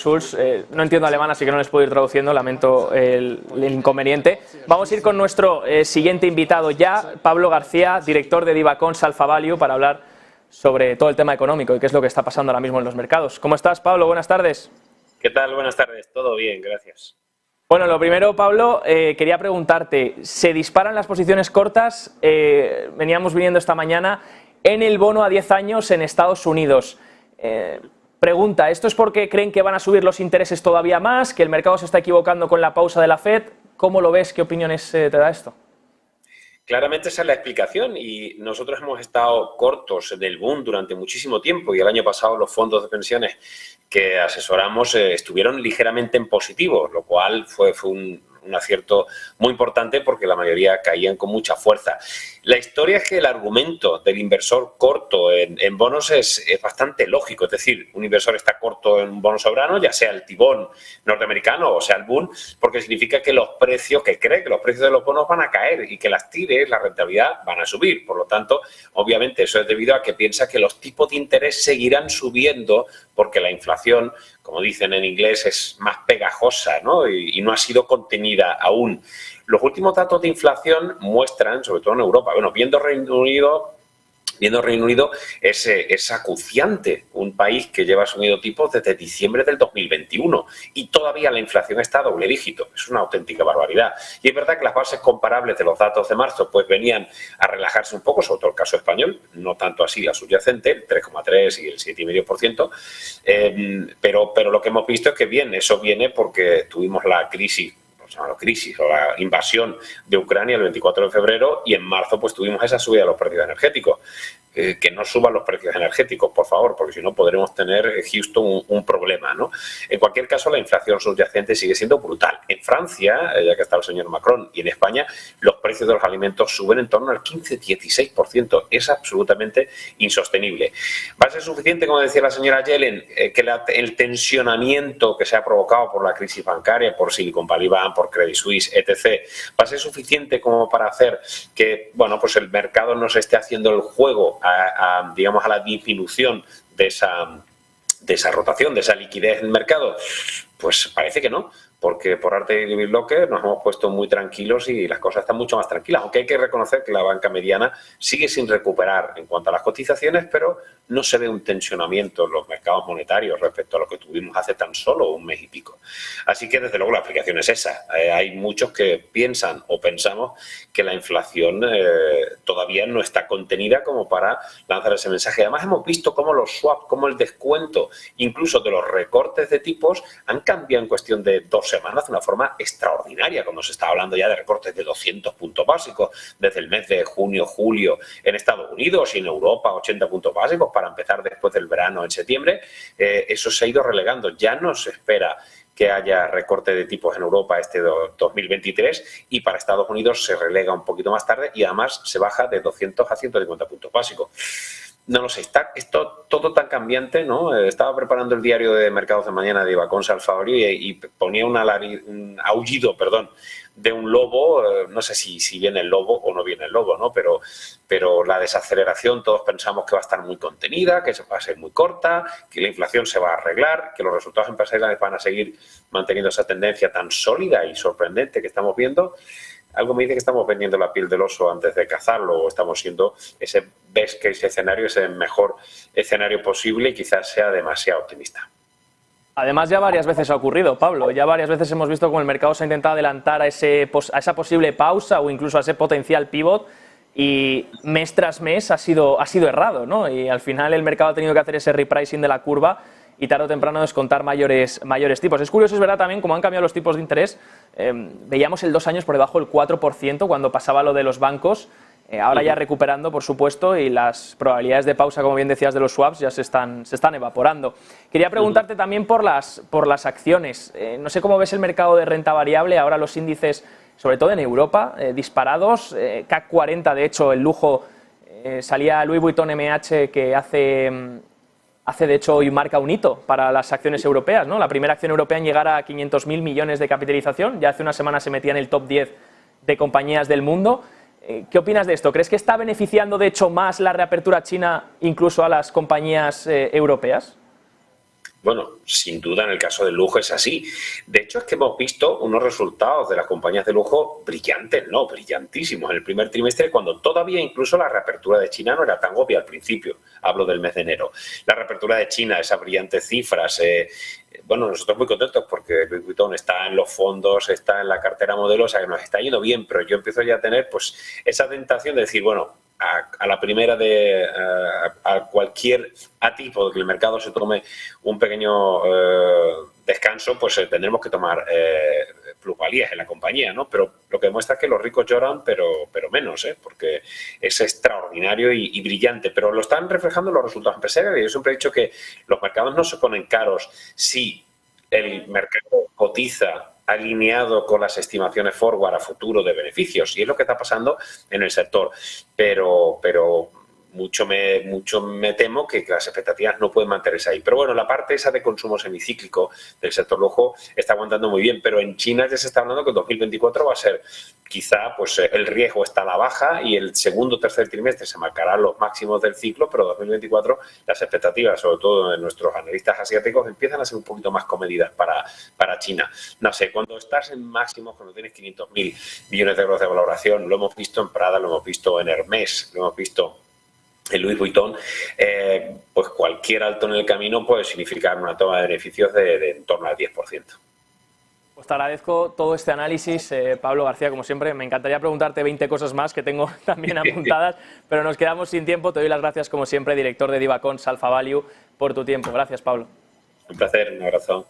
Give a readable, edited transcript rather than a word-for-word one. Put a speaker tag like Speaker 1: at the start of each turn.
Speaker 1: Schulz. No entiendo alemán, así que no les puedo ir traduciendo, lamento el inconveniente. Vamos a ir con nuestro siguiente invitado ya, Pablo García, director de Divacons Alpha Value, para hablar sobre todo el tema económico y qué es lo que está pasando ahora mismo en los mercados. ¿Cómo estás, Pablo? Buenas tardes.
Speaker 2: ¿Qué tal? Buenas tardes. Todo bien, gracias.
Speaker 1: Bueno, lo primero, Pablo, quería preguntarte, se disparan las posiciones cortas, veníamos viniendo esta mañana, en el bono a 10 años en Estados Unidos. Pregunta, ¿esto es porque creen que van a subir los intereses todavía más, que el mercado se está equivocando con la pausa de la Fed? ¿Cómo lo ves? ¿Qué opiniones te da esto?
Speaker 2: Claramente esa es la explicación y nosotros hemos estado cortos del boom durante muchísimo tiempo y el año pasado los fondos de pensiones que asesoramos estuvieron ligeramente en positivo, lo cual fue un acierto muy importante porque la mayoría caían con mucha fuerza. La historia es que el argumento del inversor corto en bonos es bastante lógico, es decir, un inversor está corto en un bono soberano, ya sea el tibón norteamericano o sea el Bund, porque significa que los precios, que cree que los precios de los bonos van a caer y que las tires, la rentabilidad, van a subir. Por lo tanto, obviamente eso es debido a que piensa que los tipos de interés seguirán subiendo porque la inflación, como dicen en inglés, es más pegajosa, ¿no? Y no ha sido contenida aún. Los últimos datos de inflación muestran, sobre todo en Europa, bueno, viendo Reino Unido es acuciante, un país que lleva asumido tipos desde diciembre del 2021 y todavía la inflación está a doble dígito, es una auténtica barbaridad. Y es verdad que las bases comparables de los datos de marzo pues venían a relajarse un poco, sobre todo el caso español, no tanto así la subyacente, el 3,3 y el 7,5%, pero lo que hemos visto es que bien, eso viene porque tuvimos la crisis o la invasión de Ucrania el 24 de febrero y en marzo pues tuvimos esa subida de los precios energéticos. Que no suban los precios energéticos, por favor, porque si no podremos tener Houston un problema, ¿no? En cualquier caso, la inflación subyacente sigue siendo brutal. En Francia, ya que está el señor Macron, y en España, los precios de los alimentos suben en torno al 15-16%. Es absolutamente insostenible. ¿Va a ser suficiente, como decía la señora Yellen, que el tensionamiento que se ha provocado por la crisis bancaria, por Silicon Valley Bank, por Credit Suisse, etc., va a ser suficiente como para hacer que, bueno, pues el mercado no se esté haciendo el juego digamos, a la disminución de esa rotación, de esa liquidez en el mercado? Pues parece que no, porque por arte de Birloque nos hemos puesto muy tranquilos y las cosas están mucho más tranquilas, aunque hay que reconocer que la banca mediana sigue sin recuperar en cuanto a las cotizaciones, pero no se ve un tensionamiento en los mercados monetarios respecto a lo que tuvimos hace tan solo un mes y pico. Así que, desde luego, la explicación es esa. Hay muchos que piensan o pensamos que la inflación todavía no está contenida como para lanzar ese mensaje. Además, hemos visto cómo los swaps, cómo el descuento, incluso de los recortes de tipos, han cambiado en cuestión de 2 semanas de una forma extraordinaria, cuando se está hablando ya de recortes de 200 puntos básicos desde el mes de junio, julio en Estados Unidos y en Europa 80 puntos básicos para empezar después del verano en septiembre. Eso se ha ido relegando. Ya no se espera que haya recorte de tipos en Europa este 2023 y para Estados Unidos se relega un poquito más tarde y además se baja de 200 a 150 puntos básicos. No lo sé, está esto todo tan cambiante, ¿no? Estaba preparando el diario de mercados de mañana de Divacons Alpha Value y ponía un aullido, de un lobo. No sé si viene el lobo o no viene el lobo, ¿no? Pero la desaceleración, todos pensamos que va a estar muy contenida, que va a ser muy corta, que la inflación se va a arreglar, que los resultados empresariales van a seguir manteniendo esa tendencia tan sólida y sorprendente que estamos viendo. Algo me dice que estamos vendiendo la piel del oso antes de cazarlo, o estamos siendo ese best case escenario, ese mejor escenario posible y quizás sea demasiado optimista.
Speaker 1: Además, ya varias veces ha ocurrido, Pablo. Ya varias veces hemos visto cómo el mercado se ha intentado adelantar a esa posible pausa o incluso a ese potencial pivot y mes tras mes ha sido errado, ¿no? Y al final el mercado ha tenido que hacer ese repricing de la curva y tarde o temprano descontar mayores tipos. Es curioso, es verdad también, cómo han cambiado los tipos de interés. Veíamos el 2 años por debajo del 4% cuando pasaba lo de los bancos. Ahora ya recuperando, por supuesto, y las probabilidades de pausa, como bien decías, de los swaps ya se están evaporando. Quería preguntarte también por las acciones. No sé cómo ves el mercado de renta variable, ahora los índices, sobre todo en Europa, disparados. CAC 40, de hecho, el lujo, salía Louis Vuitton MH que hace de hecho hoy marca un hito para las acciones europeas, ¿no? La primera acción europea en llegar a 500.000 millones de capitalización. Ya hace una semana se metía en el top 10 de compañías del mundo. ¿Qué opinas de esto? ¿Crees que está beneficiando de hecho más la reapertura china incluso a las compañías europeas?
Speaker 2: Bueno, sin duda en el caso del lujo es así. De hecho, es que hemos visto unos resultados de las compañías de lujo brillantes, no, brillantísimos en el primer trimestre, cuando todavía incluso la reapertura de China no era tan obvia al principio. Hablo del mes de enero. La reapertura de China, esas brillantes cifras. Bueno, nosotros muy contentos porque Louis Vuitton está en los fondos, está en la cartera modelo, o sea que nos está yendo bien, pero yo empiezo ya a tener pues esa tentación de decir, bueno, a la primera de a cualquier atipo de que el mercado se tome un pequeño descanso, pues tendremos que tomar plusvalías en la compañía, ¿no? Pero lo que demuestra es que los ricos lloran, pero menos, porque es extraordinario y brillante, pero lo están reflejando los resultados empresariales. Yo siempre he dicho que los mercados no se ponen caros si el mercado cotiza alineado con las estimaciones forward a futuro de beneficios, y es lo que está pasando en el sector, pero mucho me temo que las expectativas no pueden mantenerse ahí. Pero bueno, la parte esa de consumo semicíclico del sector lujo está aguantando muy bien, pero en China ya se está hablando que 2024 va a ser quizá, pues el riesgo está a la baja y el segundo o tercer trimestre se marcarán los máximos del ciclo, pero 2024 las expectativas, sobre todo de nuestros analistas asiáticos, empiezan a ser un poquito más comedidas para China. No sé, cuando estás en máximos, cuando tienes 500.000 millones de euros de valoración, lo hemos visto en Prada, lo hemos visto en Hermès, lo hemos visto en Louis Vuitton, pues cualquier alto en el camino puede significar una toma de beneficios de en torno al 10%.
Speaker 1: Pues te agradezco todo este análisis, Pablo García, como siempre. Me encantaría preguntarte 20 cosas más que tengo también apuntadas, pero nos quedamos sin tiempo. Te doy las gracias, como siempre, director de Divacons Alpha Value, por tu tiempo. Gracias, Pablo.
Speaker 2: Un placer, un abrazo.